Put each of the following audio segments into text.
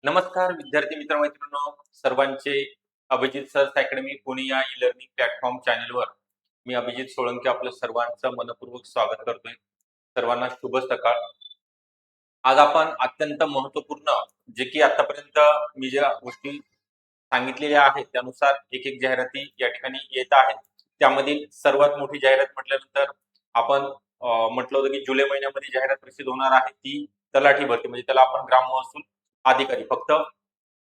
नमस्कार विद्यार्थी मित्र मैत्रिणींनो, सर्वांचे अभिजित सर्च अकॅडमी पुणे या ई लर्निंग प्लॅटफॉर्म चॅनलवर मी अभिजित सोळंके आपलं सर्वांचं मनपूर्वक स्वागत करतोय. सर्वांना शुभ सकाळ. आज आपण अत्यंत महत्त्वपूर्ण जे की आतापर्यंत मी ज्या गोष्टी सांगितलेल्या आहेत त्यानुसार एक एक जाहिराती या ठिकाणी येत आहेत. त्यामधील सर्वात मोठी जाहिरात म्हटल्यानंतर आपण म्हटलं होतं की जुलै महिन्यामध्ये जाहिरात प्रसिद्ध होणार आहे ती तलाठी भरती म्हणजे त्याला आपण ग्राम महसूल अधिकारी फक्त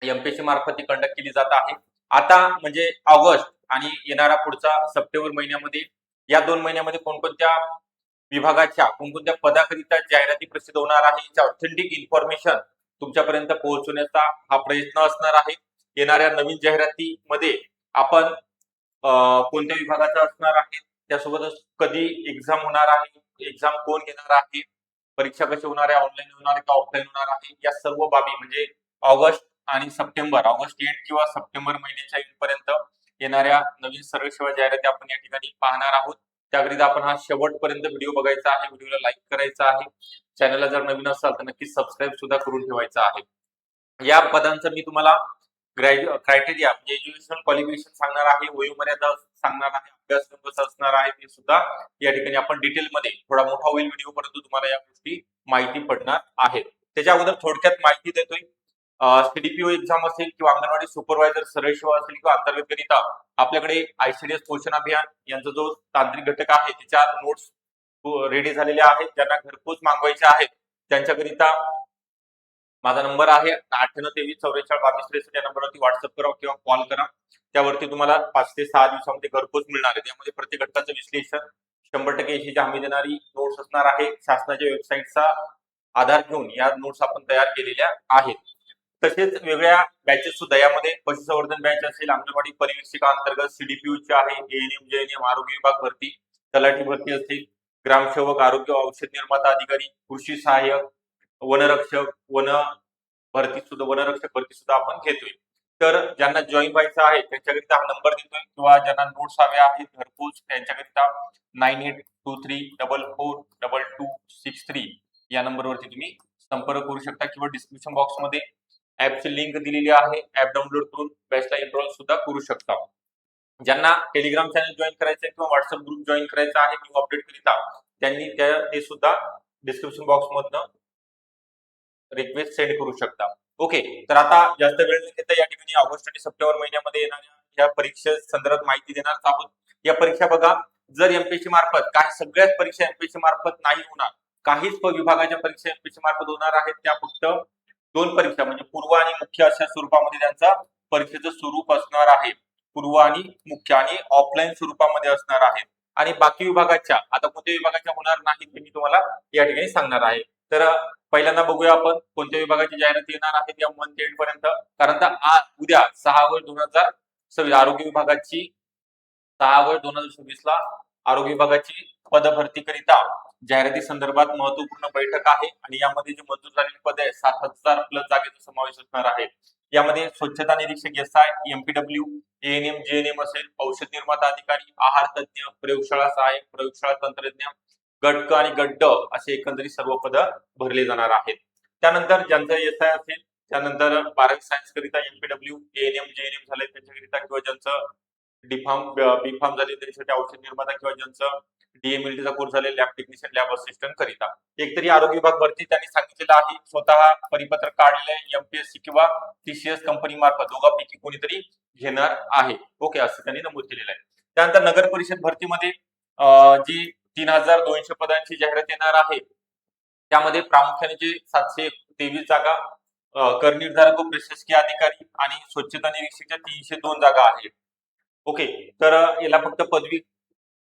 एमपीएससी मार्फत ती कंडक्ट केली जात आहे. आता म्हणजे ऑगस्ट आणि येणारा पुढचा सप्टेंबर महिन्यामध्ये या 2 महिन्यामध्ये कोणकोणत्या विभागाच्या कोणकोणत्या पदाकरिता जाहिराती प्रसिद्ध होणार आहे याची ऑथेंटिक इन्फॉर्मेशन तुमच्यापर्यंत पोहोचवण्याचा हा प्रयत्न असणार आहे. येणाऱ्या नवीन जाहिरातीमध्ये आपण कोणत्या विभागाचा असणार आहे, त्यासोबतच कधी एक्झाम होणार आहे, एक्झाम कोण घेणार आहे, परीक्षा कशी होणार आहे, ऑनलाईन होणार आहे का ऑफलाईन होणार आहे, या सर्व बाबी म्हणजे ऑगस्ट आणि सप्टेंबर, ऑगस्ट एंड किंवा सप्टेंबर महिन्याच्या एंड पर्यंत येणाऱ्या नवीन सर्व सेवा जाहिराती आपण या ठिकाणी पाहणार आहोत. त्याकरिता आपण हा शेवटपर्यंत व्हिडिओ बघायचा आहे, व्हिडिओला लाईक करायचा आहे, चॅनलला जर नवीन असाल तर नक्की सबस्क्राईब सुद्धा करून ठेवायचं आहे. या पदांचं मी तुम्हाला क्रायटेरिया म्हणजे एज्युकेशन क्वालिफिकेशन सांगणार आहे, वयोमर्यादा सांगणार आहे, अभ्यासक्रम कसा असणार आहे ते सुद्धा या ठिकाणी आपण डिटेलमध्ये थोडा मोठा होईल व्हिडिओ परंतु तुम्हाला या गोष्टी माहिती पडणार आहेत. त्याच्या अगोदर थोडक्यात माहिती देतोय. सीडीपीओ एक्झाम असेल किंवा अंगणवाडी सुपरवायझर सरळ सेवा असेल किंवा अंतर्गत गणिता आपल्याकडे आयसीडीएस पोषण अभियान यांचा जो तांत्रिक घटक आहे त्याच्या नोट्स रेडी झालेल्या आहेत. ज्यांना घरपोच मागवायचे आहेत त्यांच्याकरिता माझा नंबर आहे 9823442263 या नंबरवरती व्हॉट्सअप करा किंवा कॉल करा. त्यावरती तुम्हाला 5 ते 6 दिवसामध्ये घरपोच मिळणार आहे. त्यामध्ये प्रत्येक घटकाचं विश्लेषण 100% यशाची हमी देणारी नोट्स असणार आहे. शासनाच्या वेबसाईटचा आधार घेऊन या नोट्स आपण तयार केलेल्या आहेत. तसेच वेगळ्या बॅचेस सुद्धा यामध्ये पशुसंवर्धन बॅच असेल, अंगणवाडी परिवीक्षिका अंतर्गत सीडीपीयूची आहे, एएनएम जेएनएम आरोग्य विभाग भरती, तलाठी भरती असेल, ग्रामसेवक, आरोग्य औषध निर्माता अधिकारी, कृषी सहाय्यक, वनरक्षक, वनरक्षक भरती सुद्धा आपण घेतोय. तर ज्यांना जॉईन व्हायचं आहे त्यांच्याकरिता हा नंबर देतोय किंवा ज्यांना नोट्स हव्या आहेत घरपोच त्यांच्याकरिता 9823442263 या नंबरवरती तुम्ही संपर्क करू शकता किंवा डिस्क्रिप्शन बॉक्स मध्ये ऍपची लिंक दिलेली आहे. ऍप डाउनलोड करून बॅचला एनरोल सुद्धा करू शकता. ज्यांना टेलिग्राम चॅनल जॉईन करायचं आहे किंवा व्हॉट्सअप ग्रुप जॉईन करायचा आहे किंवा अपडेट करिता त्यांनी ते सुद्धा डिस्क्रिप्शन बॉक्स मधनं रिक्वेस्ट सेंड करू शकता. ओके, तर आता जास्त वेळ न घेता या ठिकाणी ऑगस्ट आणि सप्टेंबर महिन्यामध्ये येणाऱ्या या परीक्षे संदर्भात माहिती देणार आहोत. या परीक्षा बघा, जर एमपीएससी मार्फत काही सगळ्याच परीक्षा एमपीएससी मार्फत नाही होणार, काहीच विभागाच्या परीक्षा एमपीएससी मार्फत होणार आहेत. त्या फक्त 2 परीक्षा म्हणजे पूर्व आणि मुख्य अशा स्वरूपामध्ये त्यांचा परीक्षेचं स्वरूप असणार आहे. पूर्व आणि मुख्य आणि ऑफलाईन स्वरूपामध्ये असणार आहेत. आणि बाकी विभागाच्या आता कोणत्या विभागाच्या होणार नाही ते मी तुम्हाला या ठिकाणी सांगणार आहे. तर पहिल्यांदा बघूया आपण कोणत्या विभागाची जाहिरात येणार आहे या मंथ एंड पर्यंत. कारण उद्या 6 ऑगस्ट 2026 आरोग्य विभागाची 6 ऑगस्ट 2026 ला आरोग्य विभागाची पदभरती करिता जाहिराती संदर्भात महत्वपूर्ण बैठक आहे आणि यामध्ये जे मंजूर झालेली पदे आहेत 7,000 प्लस जागेचा समावेश असणार आहे. यामध्ये स्वच्छता निरीक्षक एसआय, एमपीडब्ल्यू, एएनएम जेएनएम असेल, औषध निर्माता अधिकारी, आहार तज्ञ, प्रयोगशाळा सहाय्यक, प्रयोगशाळा तंत्रज्ञ, गट क आणि गट ड असे एकंदरीत सर्व पद भरले जाणार आहेत. त्यानंतर ज्यांचं एसआय असेल त्यानंतर 12वी सायन्स करिता एमपीडब्ल्यू, एएनएम जेएनएम झाले त्यांच्याकरिता किंवा ज्यांचं बीफार्म झाले त्यांच्यासाठी औषध निर्माता किंवा ज्यांचं डीएमएलटीचा कोर्स झाले लॅब टेक्निशियन, लॅब असिस्टंट करिता. एकतरी आरोग्य विभाग भरती त्यांनी सांगितलेलं आहे स्वतः परिपत्रक काढले एमपीएससी किंवा टीसीएस कंपनी मार्फत दोघांपैकी कोणीतरी घेणार आहे. ओके, असं त्यांनी नमूद केलेलं आहे. त्यानंतर नगर परिषद भरतीमध्ये जी 3,200 पदांची जाहिरात येणार आहे त्यामध्ये प्रामुख्याने जे 723 जागा करनिर्धारक व प्रशासकीय अधिकारी आणि स्वच्छता निरीक्षकच्या 302 जागा आहेत. ओके, तर याला फक्त पदवी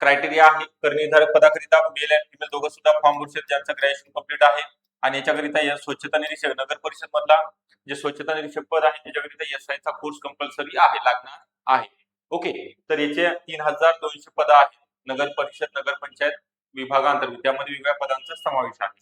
क्रायटेरिया आहे. करनिर्धारक पदाकरिता मेल आणि फिमेल दोघं सुद्धा फॉर्म भरू शकतात ज्यांचं ग्रॅज्युएशन कंप्लीट आहे. आणि याच्याकरिता या स्वच्छता निरीक्षक नगर परिषद मधला जे स्वच्छता निरीक्षक पद आहे त्याच्याकरिता एसआय चा कोर्स कंपल्सरी आहे लागणार आहे. ओके, तर याचे 3,200 पद आहेत नगर परिषद नगर पंचायत विभागांतर्गत. त्यामध्ये वेगवेगळ्या पदांचा समावेश आहे.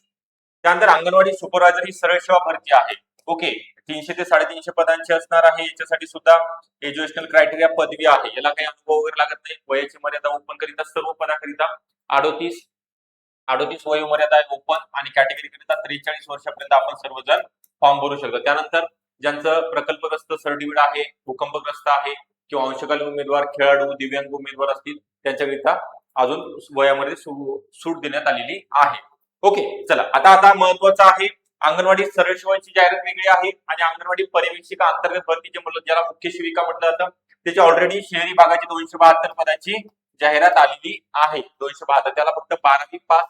त्यानंतर अंगणवाडी सुपरवायझर ही सरळ सेवा भरती आहे. ओके, 300 ते 350 पदांची असणार आहे. याच्यासाठी सुद्धा एज्युकेशनल क्रायटेरिया पदवी आहे. याला काही अनुभव वगैरे लागत नाही. वयाची मर्यादा ओपन करिता सर्व पदाकरिता 38 वयोमर्यादा आहे ओपन आणि कॅटेगरी करिता 43 वर्षापर्यंत आपण सर्वजण फॉर्म भरू शकतो. त्यानंतर ज्यांचं प्रकल्पग्रस्त सर्टिफिकेट आहे, भूकंपग्रस्त आहे किंवा अंशकालीन उमेदवार, खेळाडू, दिव्यांग उमेदवार असतील त्यांच्याकरिता अजून वयामध्ये सूट देण्यात आलेली आहे. ओके, चला आता महत्वाचं आहे अंगणवाडी सरळ सेवांची जाहिरात वेगळी आहे आणि अंगणवाडी पर्यवेक्षिका अंतर्गत भरती जे म्हणलं ज्याला मुख्य सेविका म्हटलं जातं त्याची ऑलरेडी शहरी भागाची 272 पदाची जाहिरात आलेली आहे. 272 त्याला फक्त 12वी पास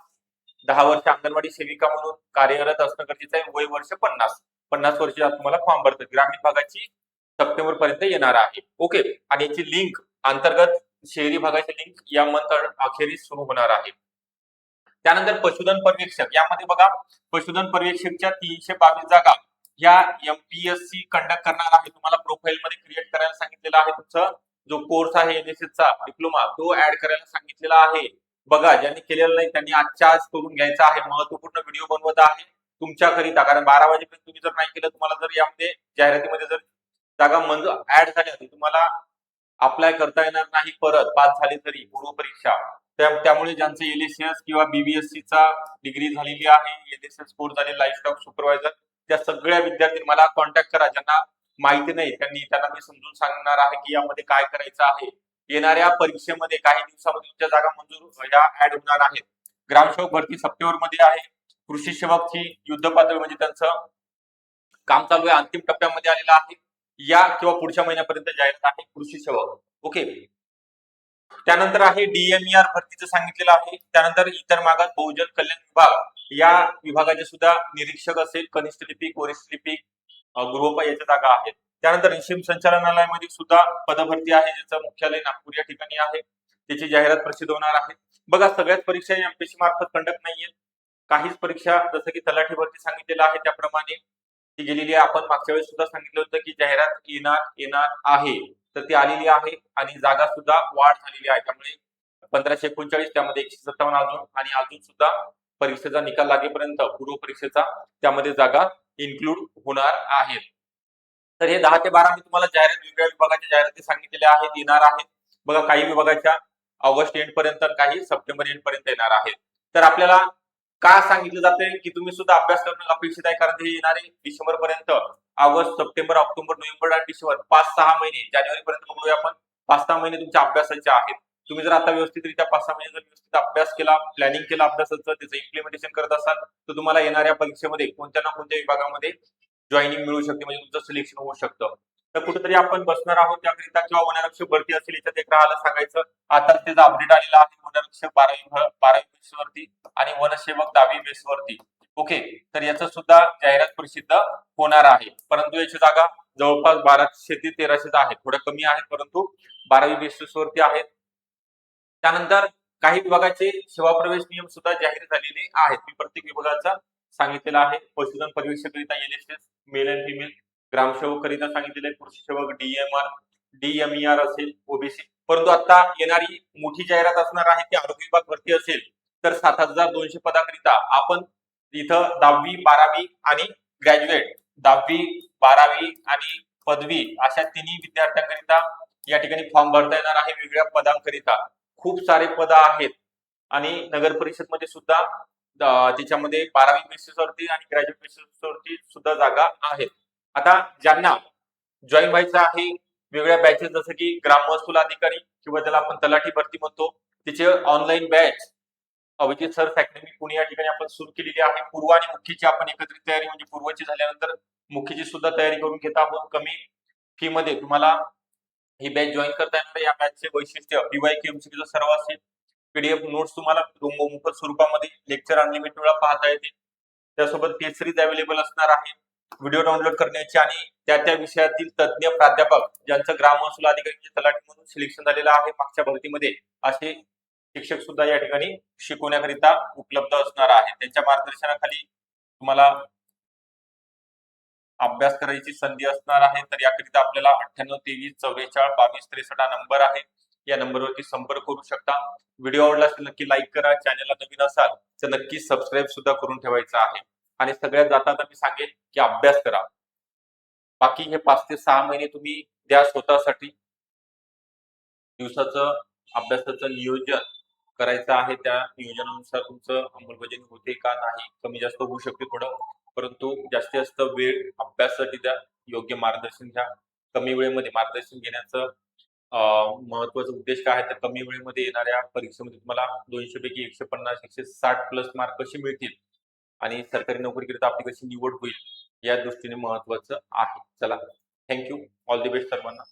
10 वर्ष अंगणवाडी सेविका म्हणून कार्यरत असणं गरजेचं आहे. वय वर्ष 50 वर्ष तुम्हाला फॉर्म भरतात. ग्रामीण भागाची सप्टेंबर पर्यंत येणार आहे. ओके, आणि याची लिंक अंतर्गत शहरी भागाची लिंक या मंथ अखेरीस सुरू होणार आहे. त्यानंतर पशुधन पर्यवेक्षक यामध्ये बघा पशुधन पर्यवेक्षकच्या 322 जागा या एमपीएससी कंडक्ट करणार आहे. तुम्हाला प्रोफाईल मध्ये क्रिएट करायला सांगितलेला आहे. तुमचा जो कोर्स आहे एनएसएस चा डिप्लोमा तो ऍड करायला सांगितलेला आहे. बघा ज्यांनी केलेलं नाही त्यांनी आजच्या आज करून घ्यायचा आहे. महत्वपूर्ण व्हिडिओ बनवत आहे तुमच्याकरिता, कारण 12 वाजेपर्यंत तुम्ही जर नाही केलं तुम्हाला जर यामध्ये जाहिरातीमध्ये जर जागा मंजूर ऍड झाल्या तर तुम्हाला अप्लाय करता येणार नाही परत पास झाले तरी पूर्व परीक्षा. त्यामुळे ज्यांचं एलएसएस किंवा बीबीएससी चा डिग्री झालेली आहे, एलएसएस कोर्स झाले, लाईफस्टॉक सुपरवायझर, त्या सगळ्या विद्यार्थ्यांनी मला कॉन्टॅक्ट करा. ज्यांना माहिती नाही त्यांना मी समजून सांगणार आहे की यामध्ये काय करायचं आहे. येणाऱ्या परीक्षेमध्ये काही दिवसामध्ये तुमच्या जागा मंजूर या ऍड होणार आहेत. ग्रामसेवक भरती सप्टेंबर मध्ये आहे. कृषी सेवकची युद्ध पातळी म्हणजे त्यांचं काम चालू आहे, अंतिम टप्प्यामध्ये आलेलं आहे. या किंवा पुढच्या महिन्यापर्यंत जाहिरात आहे कृषी सेवक. ओके, त्यानंतर आहे डीएमईआर भरतीचं सांगितलेलं आहे. त्यानंतर इतर मागास बहुजन कल्याण विभाग या विभागाचे सुद्धा निरीक्षक असेल, कनिष्ठ लिपिक, वरिष्ठ लिपिक, गृहपाल याच्या जागा आहेत. त्यानंतर रेशीम संचालनालयामध्ये सुद्धा पदभरती आहे ज्याचं मुख्यालय नागपूर या ठिकाणी आहे. त्याची जाहिरात प्रसिद्ध होणार आहे. बघा सगळ्याच परीक्षा एमपीएससी मार्फत कंडक्ट नाहीये. काहीच परीक्षा जसं की तलाठी भरती सांगितलेलं आहे त्याप्रमाणे ती गेलेली आहे. आपण मागच्या वेळेस सुद्धा सांगितलं होतं की जाहिरात येणार आहे, तर ती आलेली आहे आणि जागा सुद्धा वाढ झालेली आहे. त्यामुळे 1539 त्यामध्ये 157 आणि अजून सुद्धा परीक्षेचा निकाल लागेपर्यंत पूर्व परीक्षेचा त्यामध्ये जागा इन्क्लूड होणार आहेत. तर हे 10 ते 12 मी तुम्हाला जाहिरात वेगवेगळ्या विभागाच्या जाहिराती सांगितलेल्या आहेत, येणार आहेत. बघा काही विभागाच्या ऑगस्ट एंड पर्यंत, काही सप्टेंबर एंड पर्यंत येणार आहेत. तर आपल्याला का सांगितलं जाते की तुम्ही सुद्धा अभ्यास करणं अपेक्षित आहे, कारण हे येणारे डिसेंबर पर्यंत, ऑगस्ट, सप्टेंबर, ऑक्टोबर, नोव्हेंबर आणि डिसेंबर 5-6 महिने, जानेवारी पर्यंत बघूया आपण 5-6 महिने तुमच्या अभ्यासाचे आहेत. तुम्ही जर आता व्यवस्थितरित्या 5-6 महिने जर व्यवस्थित अभ्यास केला, प्लॅनिंग केला अभ्यासाचं, त्याचं इम्प्लिमेंटेशन करत असाल तर तुम्हाला येणाऱ्या परीक्षेमध्ये कोणत्या ना कोणत्या विभागामध्ये जॉईनिंग मिळू शकते, म्हणजे तुमचं सिलेक्शन होऊ शकतं. तर कुठेतरी आपण बसणार आहोत त्याकरिता, किंवा वनरक्षक भरती असेल याच्यात एक राहायला सांगायचं. आता त्याचा अपडेट आलेला आहे वनरक्षक 12वी बेसवरती आणि वनसेवक 10वी बेसवरती. ओके, तर याचं सुद्धा जाहिरात प्रसिद्ध होणार आहे. परंतु याची जागा जवळपास 1200 ते 1300 आहेत, थोड्या कमी आहेत परंतु 12वी बेसवरती आहेत. त्यानंतर काही विभागाचे सेवा प्रवेश नियम सुद्धा जाहीर झालेले आहेत. मी प्रत्येक विभागाचा सांगितलेला आहे. पशुधन पर्यवेक्षकरिता एलएसएस मेल अँड फिमेल, ग्रामसेवक करिता सांगितलेले कृषी सेवक डीएमईआर असेल, ओबीसी. परंतु आता येणारी मोठी जाहिरात असणार आहे ती आरोग्य विभाग भरती असेल. तर 7200 पदाकरिता आपण इथं 10वी 12वी आणि ग्रॅज्युएट, 10वी 12वी आणि पदवी अशा तिन्ही विद्यार्थ्यांकरिता या ठिकाणी फॉर्म भरता येणार आहे. वेगवेगळ्या पदांकरिता खूप सारे पद आहेत आणि नगर परिषद मध्ये सुद्धा त्याच्यामध्ये 12वी बेसिसवरती आणि ग्रॅज्युएट बेसिसवरती सुद्धा जागा आहेत. आता ज्यांना जॉईन व्हायचं आहे वेगवेगळ्या बॅचेस जसं की ग्राम महसूल अधिकारी किंवा ज्याला आपण तलाठी भरती म्हणतो त्याचे online batch Abhijit sir academy Pune या ठिकाणी आपण सुरू केलेली आहे. पूर्व आणि मुख्यची आपण एकत्रित तयारी, म्हणजे पूर्वची झाल्यानंतर मुख्यची सुद्धा तयारी करून घेत आहोत. कमी फी मध्ये तुम्हाला ही बॅच जॉईन करता येणार. या बॅचचे वैशिष्ट्य पीवायक्यूएमसीचा सर्व असेल, पीडीएफ नोट्स तुम्हाला मोफत स्वरूपामध्ये लेक्चर अनलिमिटेड वेळा पाहता येते. त्यासोबत टेस्ट सिरीज अवेलेबल असणार आहे, व्हिडिओ डाउनलोड करण्याची, आणि त्या विषयातील तज्ञ प्राध्यापक ज्यांचं ग्राम महसूल अधिकारी तलाठी म्हणून सिलेक्शन झालेलं आहे मागच्या भरतीमध्ये, असे शिक्षक सुद्धा या ठिकाणी शिकवण्याकरिता उपलब्ध असणार आहे. त्यांच्या मार्गदर्शनाखाली तुम्हाला अभ्यास करायची संधी असणार आहे. तर याकरिता आपल्याला 98 23 44 22 63 हा नंबर आहे. या नंबरवरती संपर्क करू शकता. व्हिडिओ आवडला असेल नक्की लाईक करा. चॅनलला नवीन असाल तर नक्की सबस्क्राईब सुद्धा करून ठेवायचं आहे. आणि सगळ्यात जाताना मी सांगेन की अभ्यास करा. बाकी हे 5 ते 6 महिने तुम्ही द्या स्वतःसाठी. दिवसाचं अभ्यासाचं नियोजन करायचं आहे. त्या नियोजनानुसार तुमचं अंमलबजावणी होते का नाही, कमी जास्त होऊ शकते थोडं, परंतु जास्तीत जास्त वेळ अभ्यासासाठी द्या. योग्य मार्गदर्शन घ्या. कमी वेळेमध्ये मार्गदर्शन घेण्याचं महत्वाचा उद्देश काय आहे, तर कमी वेळेमध्ये येणाऱ्या परीक्षेमध्ये तुम्हाला 200 पैकी 150 160 प्लस मार्क कसे मिळतील आणि सरकारी नोकरीकरिता आपली कशी निवड होईल या दृष्टीने महत्वाचं आहे. चला, थँक्यू. ऑल द बेस्ट सर्वांना.